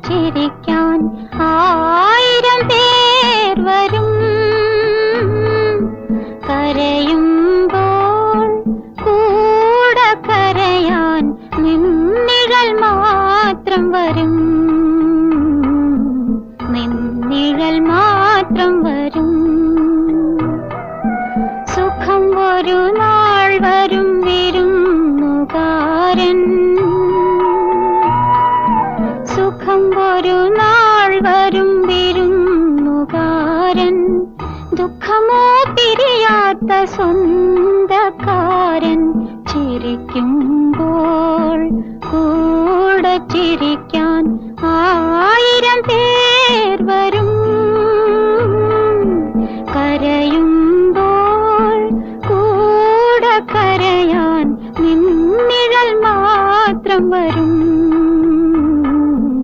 ചിരിക്കാൻ ആയിരം പേർ വരും. കരയുമ്പോൾ കൂടെ കരയാൻ നിന്നിഴൽ മാത്രം വരും. നിന്നിഴൽ മാത്രം വരും. സുഖം ഒരു നാൾ വരും വിരുന്നുകാരൻ. സുഖം ഒരു നാൾ വരും വിരുന്നുകാരൻ. ദുഃഖമോ പിരിയാത്ത സ്വന്തക്കാരൻ. ചിരിക്കുമ്പോൾ കൂടെ ചിരിക്കാൻ